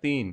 3।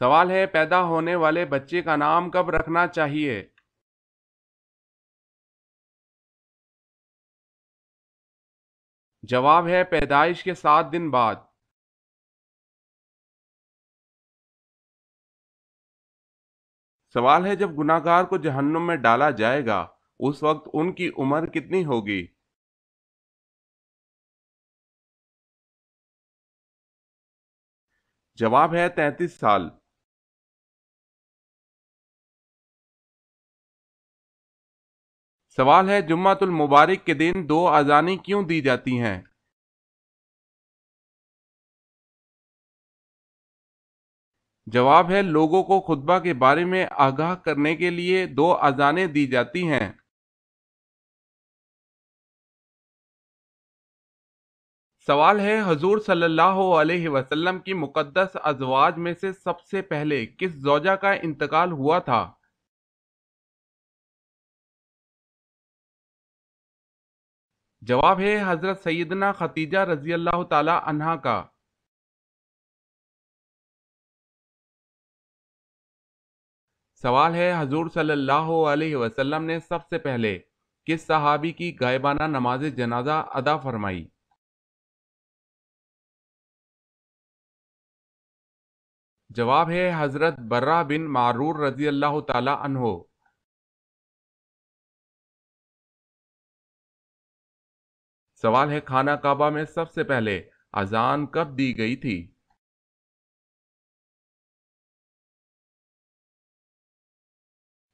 سوال ہے پیدا ہونے والے بچے کا نام کب رکھنا چاہیے؟ جواب ہے پیدائش کے 7 دن بعد۔ سوال ہے جب گناہ گار کو جہنم میں ڈالا جائے گا اس وقت ان کی عمر کتنی ہوگی؟ جواب ہے 33 سال۔ سوال ہے جمعۃ المبارک کے دن 2 اذانیں کیوں دی جاتی ہیں؟ جواب ہے لوگوں کو خطبہ کے بارے میں آگاہ کرنے کے لیے 2 اذانیں دی جاتی ہیں۔ سوال ہے حضور صلی اللہ علیہ وسلم کی مقدس ازواج میں سے سب سے پہلے کس زوجہ کا انتقال ہوا تھا؟ جواب ہے حضرت سیدنا خدیجہ رضی اللہ تعالی عنہا کا۔ سوال ہے حضور صلی اللہ علیہ وسلم نے سب سے پہلے کس صحابی کی غائبانہ نماز جنازہ ادا فرمائی؟ جواب ہے حضرت برہ بن معرور رضی اللہ تعالی عنہ۔ سوال ہے خانہ کعبہ میں سب سے پہلے اذان کب دی گئی تھی؟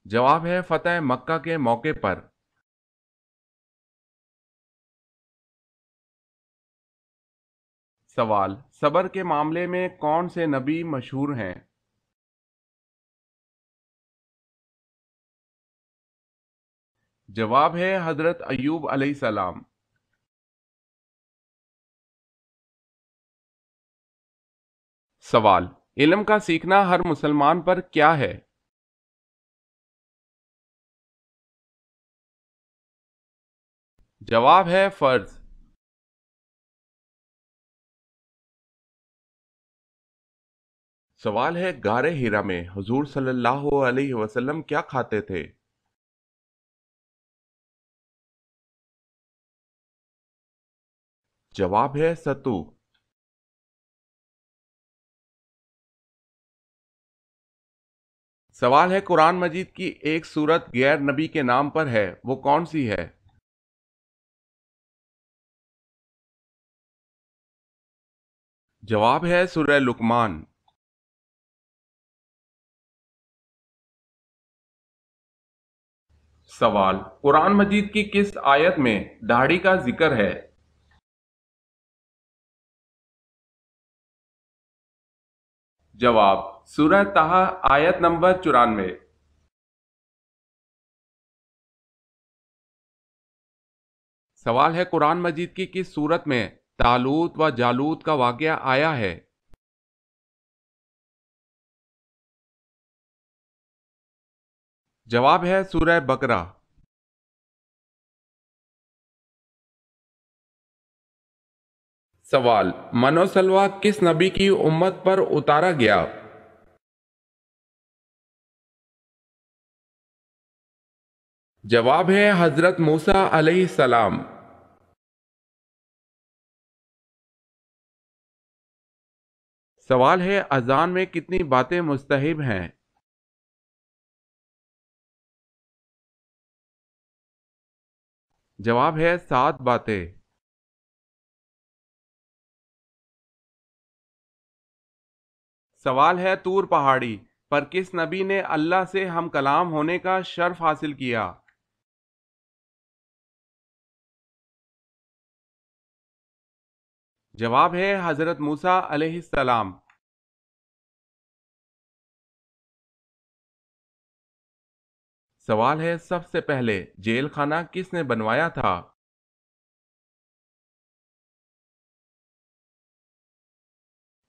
جواب ہے فتح مکہ کے موقع پر۔ سوال صبر کے معاملے میں کون سے نبی مشہور ہیں؟ جواب ہے حضرت ایوب علیہ السلام۔ سوال علم کا سیکھنا ہر مسلمان پر کیا ہے؟ جواب ہے فرض۔ سوال ہے غار حرا میں حضور صلی اللہ علیہ وسلم کیا کھاتے تھے؟ جواب ہے ستو۔ سوال ہے قرآن مجید کی ایک سورت غیر نبی کے نام پر ہے، وہ کون سی ہے؟ جواب ہے سورہ لقمان۔ سوال قرآن مجید کی کس آیت میں داڑھی کا ذکر ہے؟ جواب سورہ طہ آیت نمبر 94۔ سوال ہے قرآن مجید کی کس سورت میں طالوت و جالوت کا واقعہ آیا ہے؟ جواب ہے سورہ بقرہ۔ سوال من و سلویٰ کس نبی کی امت پر اتارا گیا؟ جواب ہے حضرت موسیٰ علیہ السلام۔ سوال ہے اذان میں کتنی باتیں مستحب ہیں؟ جواب ہے 7 باتیں۔ سوال ہے طور پہاڑی پر کس نبی نے اللہ سے ہم کلام ہونے کا شرف حاصل کیا؟ جواب ہے حضرت موسیٰ علیہ السلام۔ سوال ہے سب سے پہلے جیل خانہ کس نے بنوایا تھا؟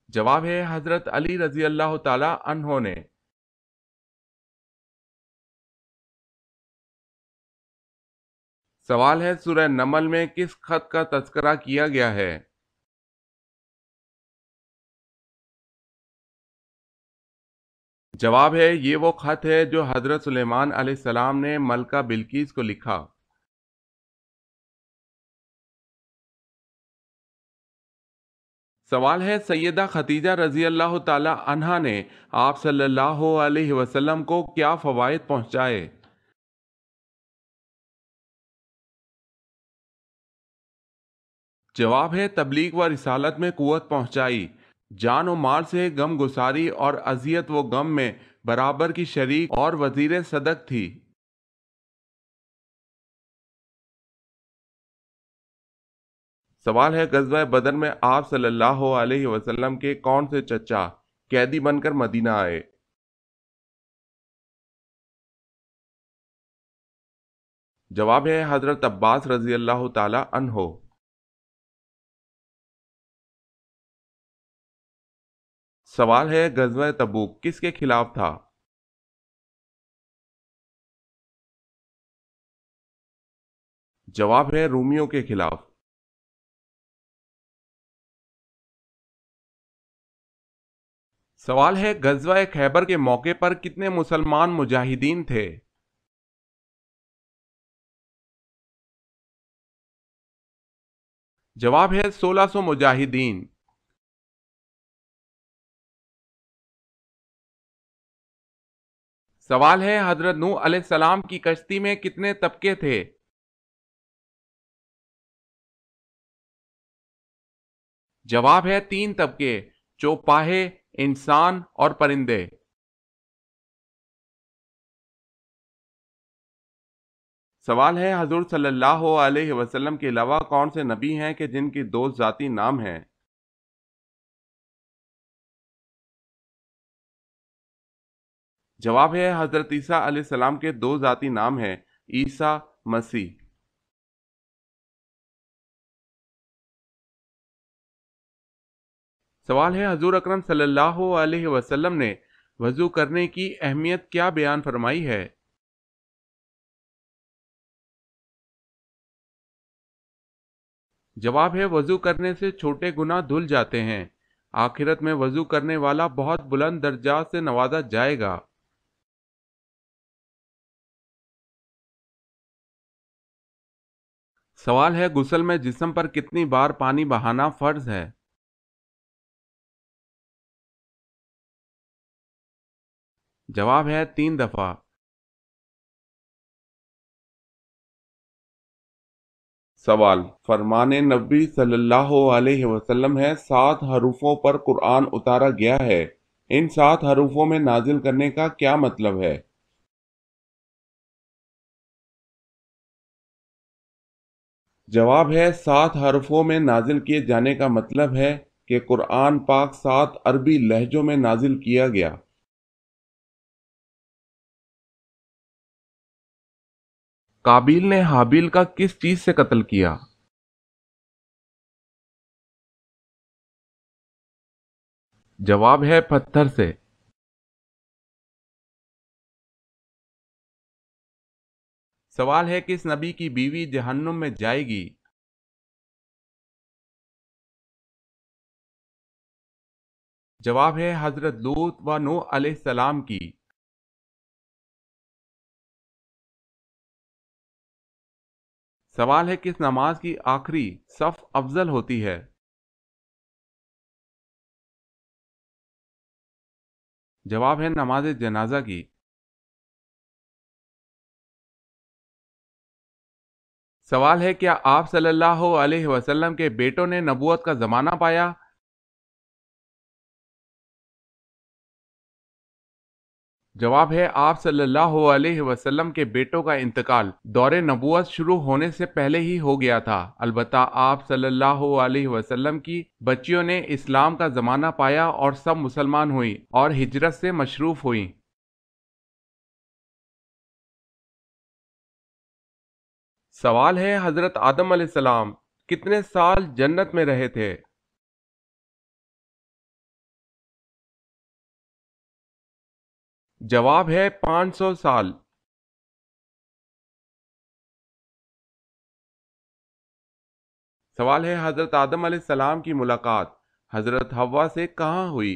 جواب ہے حضرت علی رضی اللہ تعالی عنہ نے۔ سوال ہے سورہ نمل میں کس خط کا تذکرہ کیا گیا ہے؟ جواب ہے یہ وہ خط ہے جو حضرت سلیمان علیہ السلام نے ملکہ بلقیس کو لکھا۔ سوال ہے سیدہ خدیجہ رضی اللہ تعالی عنہا نے آپ صلی اللہ علیہ وسلم کو کیا فوائد پہنچائے؟ جواب ہے تبلیغ و رسالت میں قوت پہنچائی، جان و مال سے غم گساری اور اذیت و غم میں برابر کی شریک اور وزیر صدق تھی۔ سوال ہے غزوہ بدر میں آپ صلی اللہ علیہ وسلم کے کون سے چچا قیدی بن کر مدینہ آئے؟ جواب ہے حضرت عباس رضی اللہ تعالی عنہ۔ سوال ہے غزوہ تبوک کس کے خلاف تھا؟ جواب ہے رومیوں کے خلاف۔ سوال ہے غزوہ خیبر کے موقع پر کتنے مسلمان مجاہدین تھے؟ جواب ہے 1600 مجاہدین۔ سوال ہے حضرت نوح علیہ السلام کی کشتی میں کتنے طبقے تھے؟ جواب ہے 3 طبقے، چوپاہے، انسان اور پرندے۔ سوال ہے حضور صلی اللہ علیہ وسلم کے علاوہ کون سے نبی ہیں کہ جن کی 2 ذاتی نام ہیں؟ جواب ہے حضرت عیسیٰ علیہ السلام کے 2 ذاتی نام ہیں، عیسیٰ، مسیح۔ سوال ہے حضور اکرم صلی اللہ علیہ وسلم نے وضو کرنے کی اہمیت کیا بیان فرمائی ہے؟ جواب ہے وضو کرنے سے چھوٹے گناہ دھل جاتے ہیں، آخرت میں وضو کرنے والا بہت بلند درجات سے نوازا جائے گا۔ سوال ہے غسل میں جسم پر کتنی بار پانی بہانا فرض ہے؟ جواب ہے 3 دفعہ۔ سوال فرمان نبی صلی اللہ علیہ وسلم ہے 7 حروفوں پر قرآن اتارا گیا ہے، ان 7 حروفوں میں نازل کرنے کا کیا مطلب ہے؟ جواب ہے 7 حرفوں میں نازل کیے جانے کا مطلب ہے کہ قرآن پاک 7 عربی لہجوں میں نازل کیا گیا۔ قابیل نے حابیل کا کس چیز سے قتل کیا؟ جواب ہے پتھر سے۔ سوال ہے کس نبی کی بیوی جہنم میں جائے گی؟ جواب ہے حضرت لوط و نوح علیہ السلام کی۔ سوال ہے کس نماز کی آخری صف افضل ہوتی ہے؟ جواب ہے نماز جنازہ کی۔ سوال ہے کیا آپ صلی اللہ علیہ وسلم کے بیٹوں نے نبوت کا زمانہ پایا؟ جواب ہے آپ صلی اللہ علیہ وسلم کے بیٹوں کا انتقال دور نبوت شروع ہونے سے پہلے ہی ہو گیا تھا، البتہ آپ صلی اللہ علیہ وسلم کی بچیوں نے اسلام کا زمانہ پایا اور سب مسلمان ہوئیں اور ہجرت سے مشروف ہوئیں۔ سوال ہے حضرت آدم علیہ السلام کتنے سال جنت میں رہے تھے؟ جواب ہے 500 سال۔ سوال ہے حضرت آدم علیہ السلام کی ملاقات حضرت حوا سے کہاں ہوئی؟